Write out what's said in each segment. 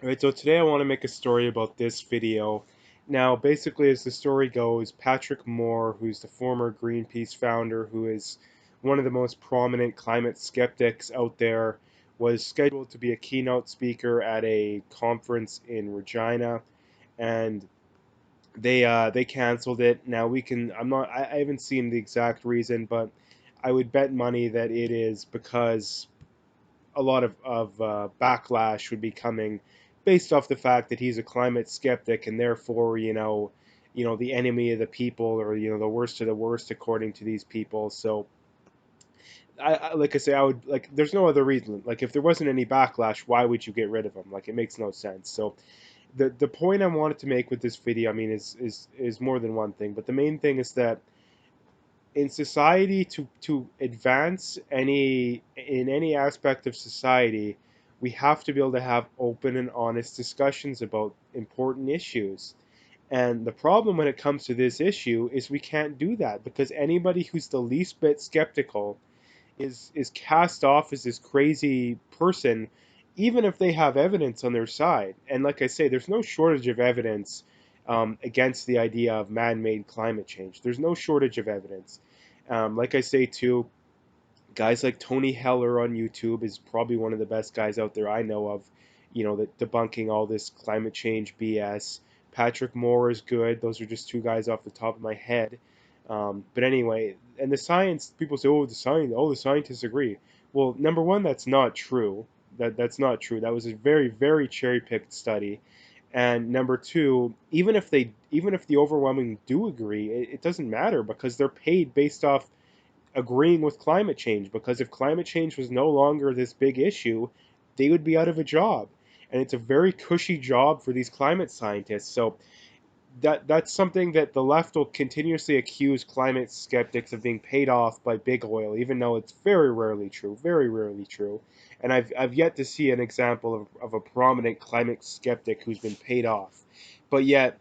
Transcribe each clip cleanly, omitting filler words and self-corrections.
Alright, so today I want to make a story about this video. Now, basically, as the story goes, Patrick Moore, who's the former Greenpeace founder, who is one of the most prominent climate skeptics out there, was scheduled to be a keynote speaker at a conference in Regina, and they canceled it. Now we can I haven't seen the exact reason, but I would bet money that it is because a lot of backlash would be coming based off the fact that he's a climate skeptic and therefore, the enemy of the people, or the worst of the worst according to these people. So like I say, I would like. There's no other reason. Like if there wasn't any backlash, why would you get rid of him? Like it makes no sense. So the point I wanted to make with this video, I mean, is more than one thing, but the main thing is that in society, to advance in any aspect of society, we have to be able to have open and honest discussions about important issues. And the problem when it comes to this issue is we can't do that because anybody who's the least bit skeptical is cast off as this crazy person, even if they have evidence on their side. And like I say, there's no shortage of evidence against the idea of man-made climate change. There's no shortage of evidence. Like I say too, guys like Tony Heller on YouTube is probably one of the best guys out there I know of, that debunking all this climate change BS. Patrick Moore is good. Those are just two guys off the top of my head. But anyway, and the science, people say, the scientists agree. Well, number one, that's not true. That's not true. That was a very, very cherry-picked study. And number two, even if the overwhelming do agree, it doesn't matter because they're paid based off agreeing with climate change, because if climate change was no longer this big issue, they would be out of a job. And it's a very cushy job for these climate scientists. So that's something that the left will continuously accuse climate skeptics of being paid off by big oil, even though it's very rarely true, very rarely true. And I've yet to see an example of a prominent climate skeptic who's been paid off. But yet,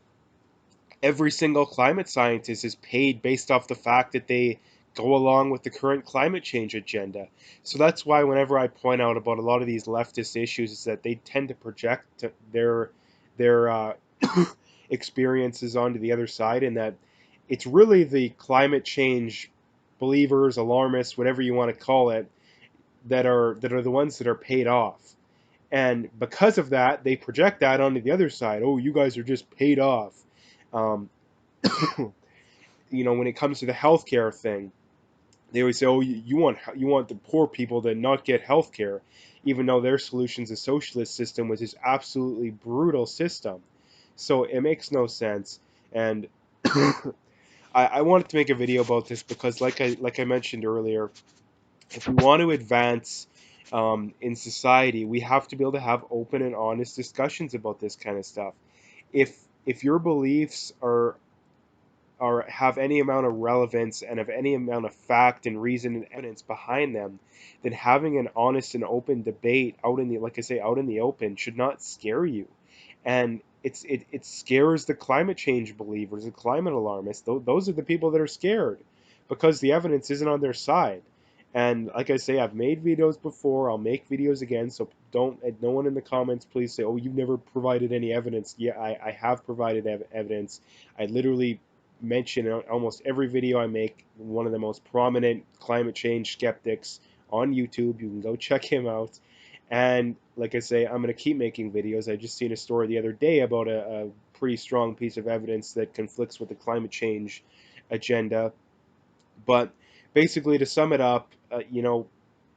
every single climate scientist is paid based off the fact that they go along with the current climate change agenda. So that's why whenever I point out about a lot of these leftist issues is that they tend to project their experiences onto the other side, and that it's really the climate change believers, alarmists, whatever you want to call it, that are the ones that are paid off. And because of that, they project that onto the other side. Oh, you guys are just paid off. Um, when it comes to the healthcare thing, they always say, "Oh, you want the poor people to not get healthcare," even though their solution is a socialist system, which is absolutely brutal system. So it makes no sense. And I wanted to make a video about this because, like I mentioned earlier, if we want to advance in society, we have to be able to have open and honest discussions about this kind of stuff. If your beliefs are have any amount of relevance and have any amount of fact and reason and evidence behind them, then having an honest and open debate out in the, like I say, out in the open should not scare you. And it scares the climate change believers, the climate alarmists. Those are the people that are scared because the evidence isn't on their side. And like I say, I've made videos before. I'll make videos again. So don't, no one in the comments please say, "Oh, you've never provided any evidence." Yeah, I have provided evidence. I literally mention in almost every video I make one of the most prominent climate change skeptics on YouTube. You can go check him out. And like I say, I'm going to keep making videos. I just seen a story the other day about a pretty strong piece of evidence that conflicts with the climate change agenda. But basically, to sum it up,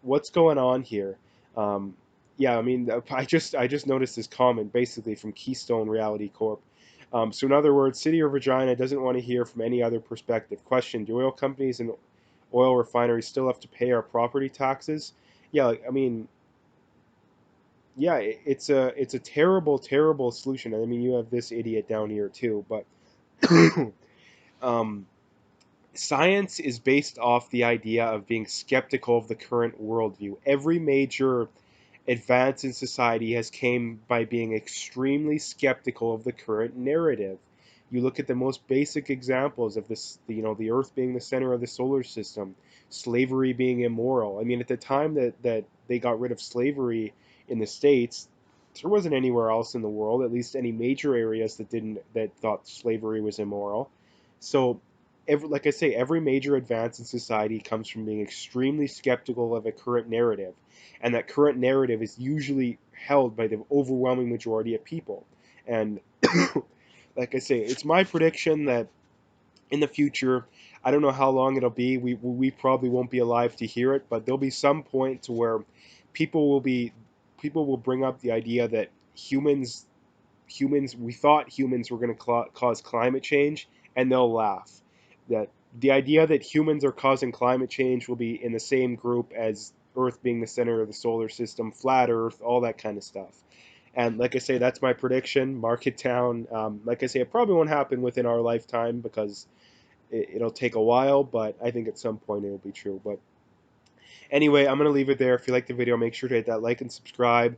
what's going on here? Um, yeah, I mean, I just noticed this comment basically from Keystone Reality Corp. So in other words, City of Regina doesn't want to hear from any other perspective. Question: do oil companies and oil refineries still have to pay our property taxes? Yeah, I mean, yeah, it's a terrible, terrible solution. I mean, you have this idiot down here too, but um, science is based off the idea of being skeptical of the current worldview. Every major advance in society has came by being extremely skeptical of the current narrative. You look at the most basic examples of this, the Earth being the center of the solar system, slavery being immoral. I mean, at the time that they got rid of slavery in the States, There wasn't anywhere else in the world, at least any major areas that thought slavery was immoral. So, like I say, every major advance in society comes from being extremely skeptical of a current narrative, and that current narrative is usually held by the overwhelming majority of people. And like I say, it's my prediction that in the future, I don't know how long it'll be. We probably won't be alive to hear it, but there'll be some point to where people will be people will bring up the idea that humans we thought humans were going to cause climate change, and they'll laugh. That the idea that humans are causing climate change will be in the same group as Earth being the center of the solar system, flat Earth, all that kind of stuff. And like I say, that's my prediction. Mark it down. Like I say, it probably won't happen within our lifetime because it'll take a while, but I think at some point it'll be true. But anyway, I'm going to leave it there. If you like the video, make sure to hit that like and subscribe.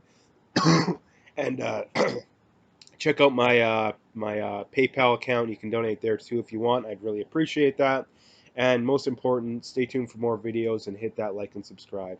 And check out my PayPal account. You can donate there too if you want. I'd really appreciate that. And most important, stay tuned for more videos and hit that like and subscribe.